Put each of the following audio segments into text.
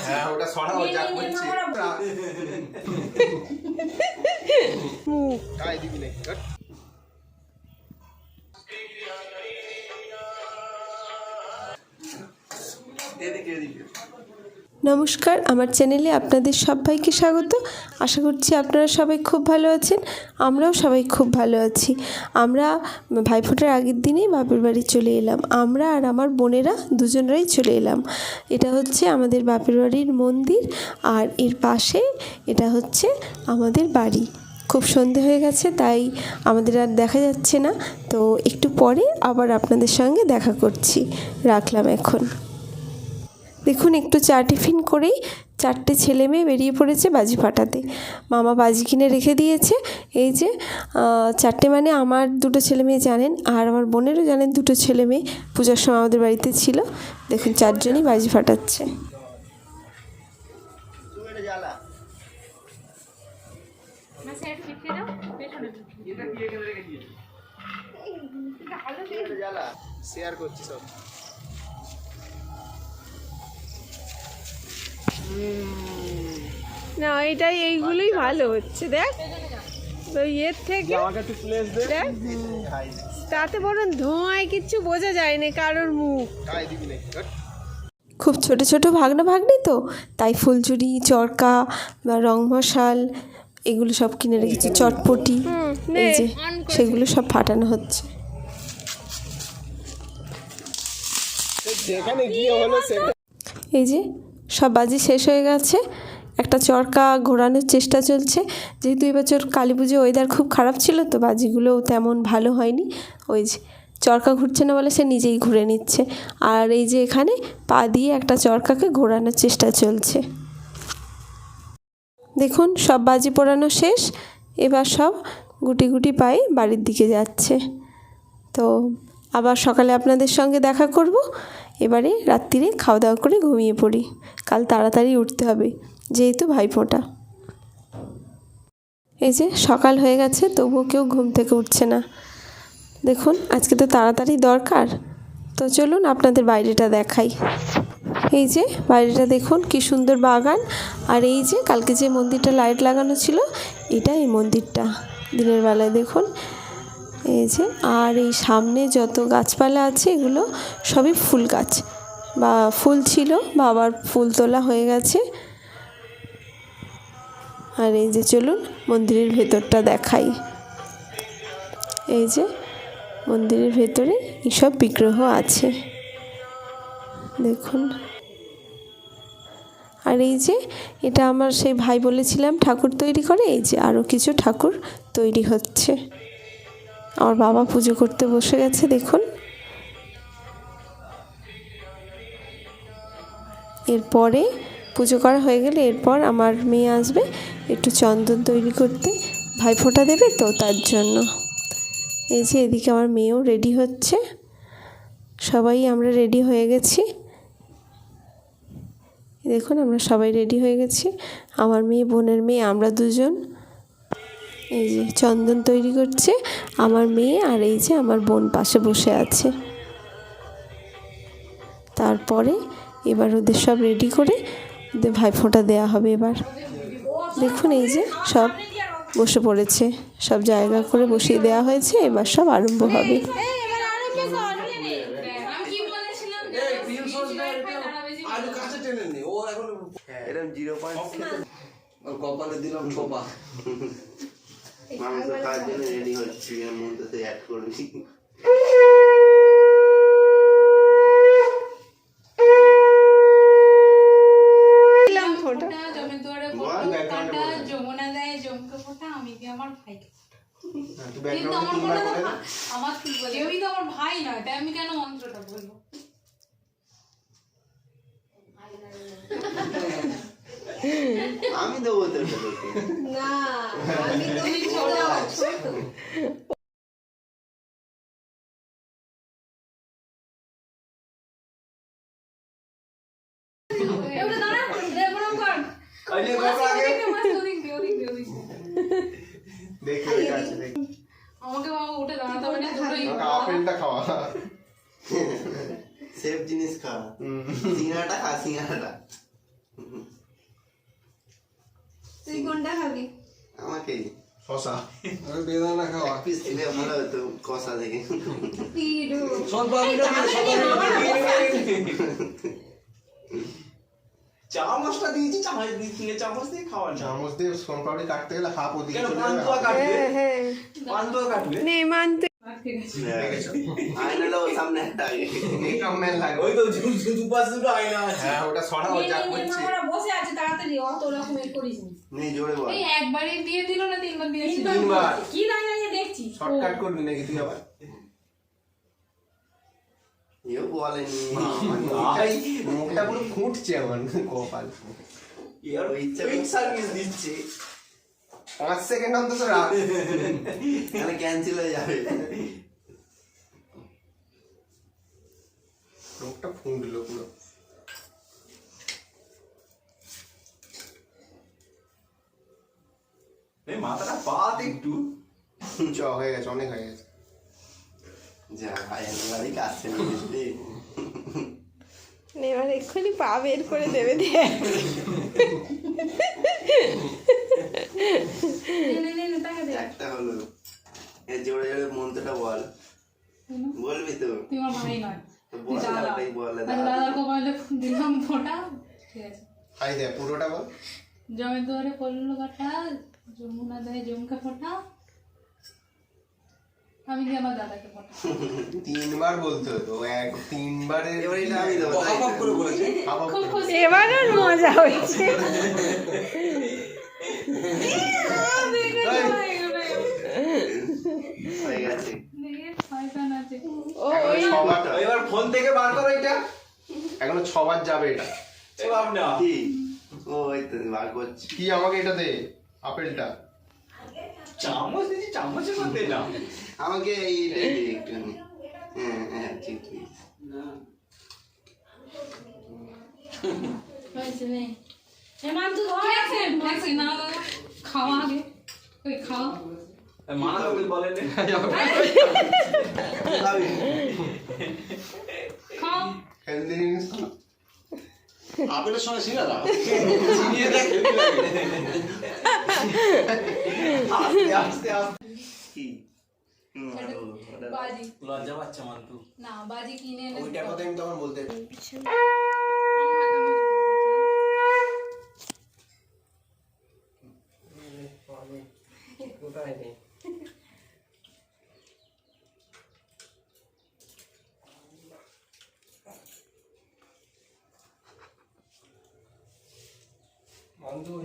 হ্যাঁ ওটা সরাও যা করছি কাই দিবি না নমস্কার, আমার চ্যানেলে আপনাদের সবাইকে স্বাগত। আশা করছি আপনারা সবাই খুব ভালো আছেন। আমরাও সবাই খুব ভালো আছি। আমরা ভাইফোঁটার আগের দিনেই বাপের বাড়ি চলে এলাম। আমরা আর আমার বোনেরা দুজনেরাই চলে এলাম। এটা হচ্ছে আমাদের বাপের বাড়ির মন্দির, আর এর পাশে এটা হচ্ছে আমাদের বাড়ি। খুব সন্ধে হয়ে গেছে, তাই আমাদের আর দেখা যাচ্ছে না। তো একটু পরে আবার আপনাদের সঙ্গে দেখা করছি। রাখলাম এখন। দেখুন, একটু চা টিফিন করেই 4টে ছেলে মেয়ে বেরিয়ে পড়েছে বাজি ফাটাতে। মামা বাজি কিনে রেখে দিয়েছে। এই যে 4টে মানে আমার 2টো ছেলে মেয়ে জানেন, আর আমার বোনেরও জানেন 2টো ছেলে মেয়ে পূজার সময় আমাদের বাড়িতে ছিল। দেখুন 4জনই বাজি ফাটাচ্ছে। শেয়ার করছি সব। না, এটাই এইগুলোই ভালো হচ্ছে। দেখ ওই এর থেকে দেখ, তাতে বরং ধোঁয়ায় কিচ্ছু বোঝা যায় না কারোর মুখ। খুব ছোট ছোট ভাগনা ভাগ্নি তো, তাই ফুলঝুরি, চরকা বা রং মশাল এগুলো সব কিনে রেখেছি। চটপটি এই যে সেগুলো সব ফাটানো হচ্ছে। এই যে সব বাজি শেষ হয়ে গেছে। একটা চরকা ঘোরানোর চেষ্টা চলছে, যেহেতু এবছর কালী পুজো ওয়েদার খুব খারাপ ছিল, তো বাজিগুলোও তেমন ভালো হয়নি। ওই যে চরকা ঘুরছে না বলে সে নিজেই ঘুরে নিচ্ছে। আর এই যে এখানে পা দিয়ে একটা চরকাকে ঘোরানোর চেষ্টা চলছে। দেখুন সব বাজি পোড়ানো শেষ। এবার সব গুটি গুটি পায়ে বাড়ির দিকে যাচ্ছে। তো আবার সকালে আপনাদের সঙ্গে দেখা করব। এবারে রাত্রিরে খাওয়া দাওয়া করে ঘুমিয়ে পড়ি। কাল তাড়াতাড়ি উঠতে হবে, যেহেতু ভাইফোঁটা। এই যে সকাল হয়ে গেছে, তবুও কেউ ঘুম থেকে উঠছে না। দেখুন আজকে তো তাড়াতাড়ি দরকার। তো চলুন আপনাদের বাইরেটা দেখাই। এই যে বাইরেটা দেখুন কি সুন্দর বাগান। আর এই যে কালকে যে মন্দিরটা লাইট লাগানো ছিল, এটা এই মন্দিরটা দিনের বেলায় দেখুন। এই যে আর এই সামনে যত গাছপালা আছে এগুলো সবই ফুল গাছ, বা ফুল ছিল বা আবার ফুল তোলা হয়ে গেছে। আর এই যে চলুন মন্দিরের ভেতরটা দেখাই। এই যে মন্দিরের ভেতরে এইসব বিগ্রহ আছে দেখুন। আর এই যে এটা আমার সেই ভাই বলেছিলাম ঠাকুর তৈরি করে, এই যে আরও কিছু ঠাকুর তৈরি হচ্ছে। আমার বাবা পুজো করতে বসে গেছে দেখুন। এরপরে পুজো করা হয়ে গেলে এরপর আমার মেয়ে আসবে একটু চন্দন তৈরি করতে, ভাইফোঁটা দেবে তো তার জন্য। এই যে এদিকে আমার মেয়েও রেডি হচ্ছে। সবাই আমরা রেডি হয়ে গেছি। দেখুন আমরা সবাই রেডি হয়ে গেছি। আমার মেয়ে, বোনের মেয়ে, আমরা দুজন। এই যে চন্দন তৈরি করছে আমার মেয়ে, আর এই যে আমার বোন পাশে বসে আছে। তারপরে এবার ওদের সব রেডি করে ওদের ভাইফোঁটা দেওয়া হবে। এবার দেখুন এই যে সব বসে পড়েছে, সব জায়গা করে বসিয়ে দেওয়া হয়েছে। এবার সব আরম্ভ হবে। কপালে দিলাম ছোপা মাংস খাওয়ার জন্য রেডি হচ্ছি, এর মধ্যে অ্যাড করবি। আমি দেবো না, আমাকে বাবা উঠে দাঁড়াতে হবে না, দুটোই আপেলটা খাওয়া, সেফ জিনিস খা, সিঙ্গাড়াটা খা, সিঙ্গাড়াটা তুই কোনটা খাবি? আমাকে শশা আমি বেদানা খাওয়া পিস দিলে ভালো হতো কষা থেকে। পিডু চামচটা দিয়েছি, চামচ দিয়ে 3 চামচ দিয়ে খাওয়া না। চামচ দিয়ে সোন পাপড়ি কাটতে গেলে হাফ ওদিকে কেন চলে পান্তুয়া যাবে। কাটবে? হ্যাঁ পান্তুয়া কাটবে? নে মানতে আয়নাটাও সামনে একটা আগে। মেকআপ ম্যান লাগে। ওই তো দুপাশে দুটো আয়না আছে। হ্যাঁ ওটা সরাও যা করছে। বসে আছে তাড়াতাড়ি, অত রকমের করিস না। নেই জোরে বল। এই একবারে দিয়ে দিল না 3বার দিয়েছিল? তিনবার কি দাঁড়িয়ে দেখছি? শর্টকাট করবি নাকি তুই আবার? এও বলেনি। ভাই মুখটা পুরো ফুটছে আমার কপাল। ইয়ার ওই ইচ্ছা কুইক সার্ভিস দিচ্ছে। 5 সেকেন্ড অন্তত রাখ। তাহলে ক্যান্সেল হয়ে যাবে। মুখটা ফুটলো পুরো। এই মাথাটা পাত একটু। চ হয়ে গেছে, অনেক হয়ে গেছে। যা আয়না বাড়ি কাছে নিয়ে এবার এক্ষুনি পা বের করে দেবে দে। নে তাকে দে। একটা হলো। এ জোরে জোরে মন্ত্রটা বল। বলবি তো? তুই আমার ভাই নয়, তুই বল দাদা। ওটাই বল। আর দাদার কপালে দিলাম ফোঁটা। ঠিক আছে। খাই দে পুরোটা বল। জমে দুয়ারে পড়লো কাটা, যমুনা দেয় জমকা ফোঁটা, আমি দিয়ে আমার দাদাকে ফোঁটা। 3বার বলতে হতো, 3বারে এবার এটা আমি দেবো। হাফ হাফ করে বলেছে। খুব খুশি। এবার আর মজা হচ্ছে। হয়ে গেছে। শয়তান আছে। ও ওই এবার ফোন থেকে বার করো এটা। এখনো 6বার যাবে এটা। এ বাপ না। কি? ও এই তো বার করছি। কি আমাকে এটা দে, আপেলটা। চামচ দিয়েছি, চামচের মধ্যে না। আমাকে এইটা দে একটুখানি। হ্যাঁ ঠিক ঠিক। হয়েছে নে। হেমান তুই ধর। এক সেকেন্ড, না দাদা, খাওয়া আগে। ওই খাওয়া। মানা তো বলেন খাবি? খাও। হেলদি জিনিস তো। আপেলের সঙ্গে সিঙ্গারা চিনিয়ে দেখ হেলদি লাগে। আস্তে আস্তে কি? বাজি। লজ্জা পাচ্ছে মান্তু। না, বাজি কিনে এনে ওইটার কথা আমি তখন বলতে কোথায় নেই।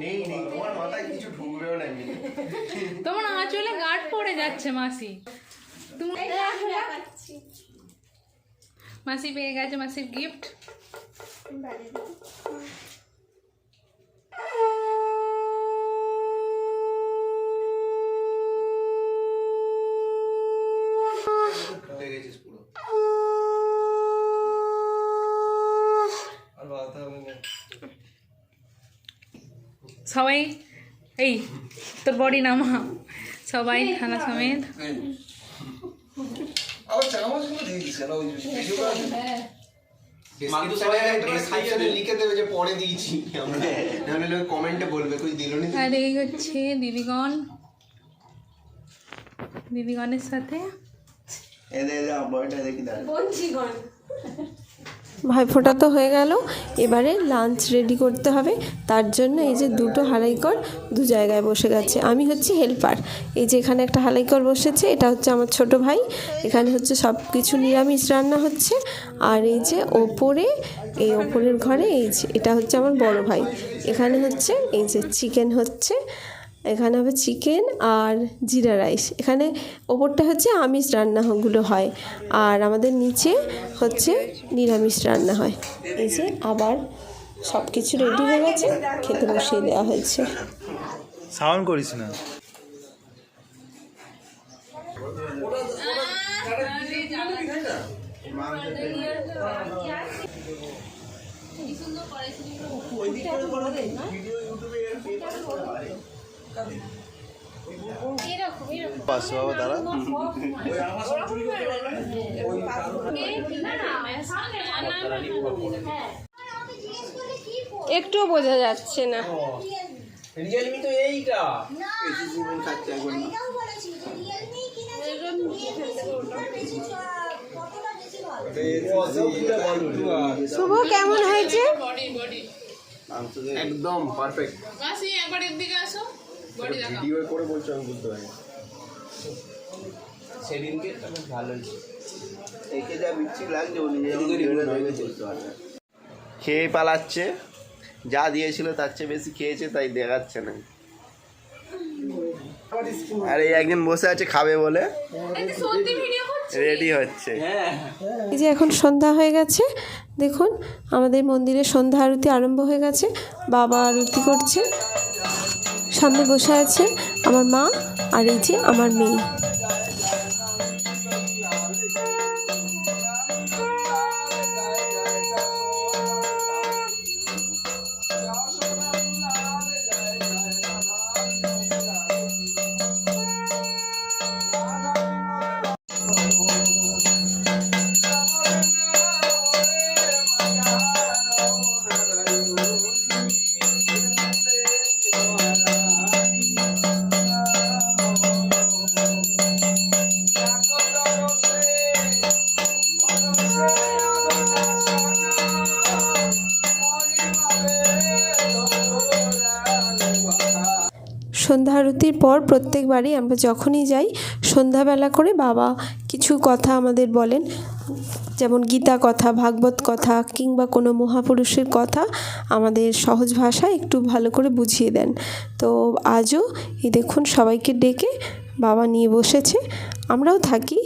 নেই নেই তোমার মাথায় কিছু ঢুকবেও না এমনি। তোমার আঁচলে গাঁট পড়ে যাচ্ছে মাসি। তুমি মাসি পেয়ে গেছে মাসির গিফট। ঢুকে গেছিস পুরো। আর বাধা হবে না। সবাই এই তোর বডি নামা, সবাই থানা সমেত। আবার চামচগুলো দিয়ে দিস কেন? ওই মান্তু সবাই ডেসক্রিপশনে লিখে দেবে যে পরে দিয়েছি আমরা, নাহলে লোক কমেন্টে বলবে কই দিল নি। আর এই হচ্ছে দিদিগণের সাথে এদের বয়টা দেখি দাঁড়া। বঞ্চিগণ। ভাইফোঁটা তো হয়ে গেল, এবারে লাঞ্চ রেডি করতে হবে। তার জন্য এই যে দুটো হালাইকর দু জায়গায় বসে গেছে। আমি হচ্ছে হেল্পার। এই যে এখানে একটা হালাইকর বসেছে, এটা হচ্ছে আমার ছোট ভাই। এখানে হচ্ছে সব কিছু নিরামিষ রান্না হচ্ছে। আর এই যে ওপরে, এই ওপরের ঘরে এই যে এটা হচ্ছে আমার বড় ভাই। এখানে হচ্ছে এই যে চিকেন হচ্ছে, এখানে হবে চিকেন আর জিরা রাইস। এখানে ওপরটা হচ্ছে আমিষ রান্নাগুলো হয়, আর আমাদের নিচে হচ্ছে নিরামিষ রান্না হয়। এই যে আবার সব কিছু রেডি হয়ে গেছে, খেতে বসিয়ে দেওয়া হয়েছে। সাউন্ড করিস না। পাঁচশো বাবা দাঁড়া। একটুও বোঝা যাচ্ছে না। রিয়েলমি তো এইটা এসি সিমেন্ট খাচ্ছে এখন না। শুভ কেমন হয়েছে? মাংস দিয়ে একদম পারফেক্ট। একবার এদিকে আসো, বডি দেখাও। ভিডিও করে বলছো আমি বুঝতে পারি সেদিনকে বেশ ভালো হয়েছে। একে যা বিচ্ছি লাগছে ও নিজে বলতে পারবে। খেয়ে পালাচ্ছে, যা দিয়েছিল তার চেয়ে বেশি খেয়েছে তাই দেখাচ্ছে না। আর এই একজন বসে আছে খাবে বলে রেডি হচ্ছে। এই যে এখন সন্ধ্যা হয়ে গেছে, দেখুন আমাদের মন্দিরে সন্ধ্যা আরতি আরম্ভ হয়ে গেছে। বাবা আরতি করছে, সামনে বসে আছে আমার মা আর এই যে আমার মেয়ে। সন্ধ্যা আরতির পর প্রত্যেকবারই আমরা যখনই যাই সন্ধ্যাবেলা করে বাবা কিছু কথা আমাদের বলেন, যেমন গীতা কথা, ভাগবত কথা কিংবা কোনো মহাপুরুষের কথা আমাদের সহজ ভাষায় একটু ভালো করে বুঝিয়ে দেন। তো আজও এই দেখুন সবাইকে ডেকে বাবা নিয়ে বসেছে, আমরাও থাকি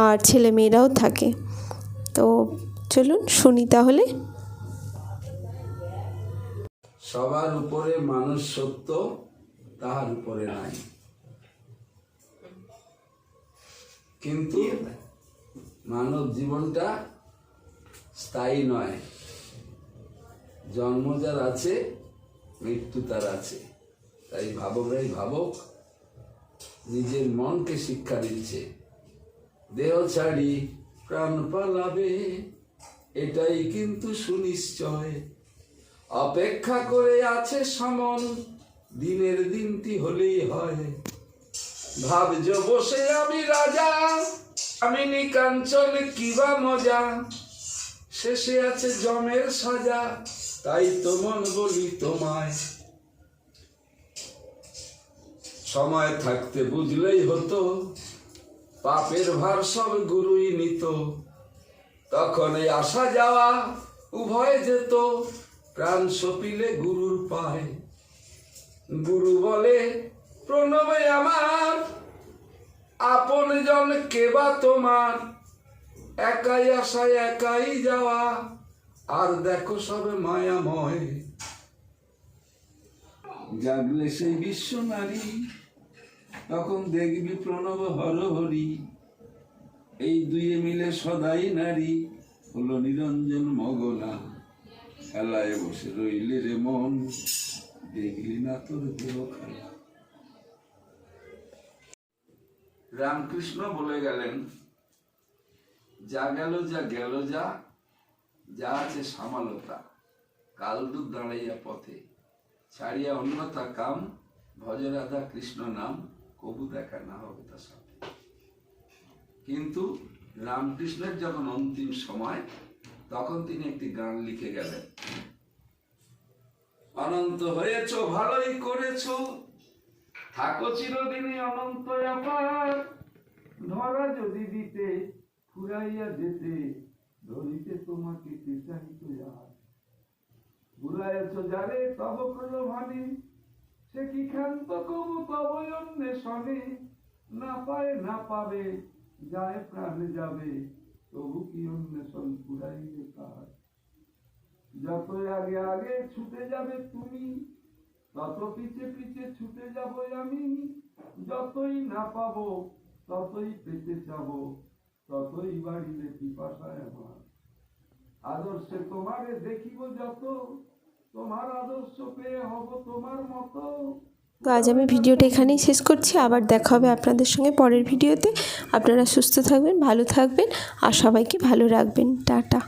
আর ছেলে মেয়েরাও থাকে। তো চলুন শুনি তাহলে। সবার উপরে মানুষ সত্য, তাহার উপরে নাই। কিন্তু মানব জীবনটা স্থায়ী নয়। জন্ম যার আছে, মৃত্যু তার আছে। তাই ভাবকরাই ভাবক নিজের মনকে শিক্ষা দিচ্ছে, দেহ ছাড়ি প্রাণ পালাবে, এটাই কিন্তু সুনিশ্চয়। অপেক্ষা করে আছে সমন, দিনের দিনটি হলেই হয়। ভাবজ বসে আমি রাজা, আমি নিকাঞ্চন কিবা মজা, শেষে আছে জমের সাজা, তাই তো মন বলি তোমায়। সময় থাকতে বুঝলেই হতো, পাপের ভার সব গুরুই নিত। তখন এই আসা যাওয়া উভয় যেত, প্রাণ সপিলে গুরুর পায়। গুরু বলে প্রণবে আমার, আপন জন কেবা তোমার। একাই আসা একাই যাওয়া, আর দেখো সবে মায়াময়। জাগলে সেই বিশ্ব নারী, তখন দেখবি প্রণব হরহরি। এই দুয়ে মিলে সদাই নারী, হলো নিরঞ্জন মগনা। খেলায় বসে রইলে রে মন, দেখলি না তোর দেহ খেলা। রামকৃষ্ণ বলে গেলেন, যা গেল যা গেল যা, যা আছে সামালতা। কালদূত দাঁড়াইয়া পথে, ছাড়িয়া অন্যথা কাম। ভজ রাধা কৃষ্ণ নাম, কবু দেখা না হবে তার সাথে। কিন্তু রামকৃষ্ণের যখন অন্তিম সময়, তখন তিনি একটি গান লিখে গেলেন। অনন্ত হয়েছ ভালোই করেছ, থাকো চিরদিনই অনন্ত অপার। ধরা যদি দিতে ফুরাইয়া যেতে, ধরিতে তোমাকে কে চাহিত আর। ভুলাইছ যারে তব প্রলোভনে, সে কি ক্ষান্ত কবু তব অন্বেষণে। না পায় না পাবে, যায় প্রাণ যাবে, তবু কি অন্বেষণ ফুরাইবে তার। যতই আগে আগে ছুটে যাবে তুমি, তত পিছে পিছে ছুটে যাব আমি। যতই না পাবো ততই পেতে চাবো, ততই বাড়িবে পিপাসায় আমার। আদর্শে তোমারে দেখিব যত, তোমার আদর্শ পেয়ে হব তোমার মতো। তো আজ আমি ভিডিওটা এখানেই শেষ করছি, আবার দেখা হবে আপনাদের সঙ্গে পরের ভিডিওতে। আপনারা সুস্থ থাকবেন, ভালো থাকবেন আর সবাইকে ভালো রাখবেন। টাটা।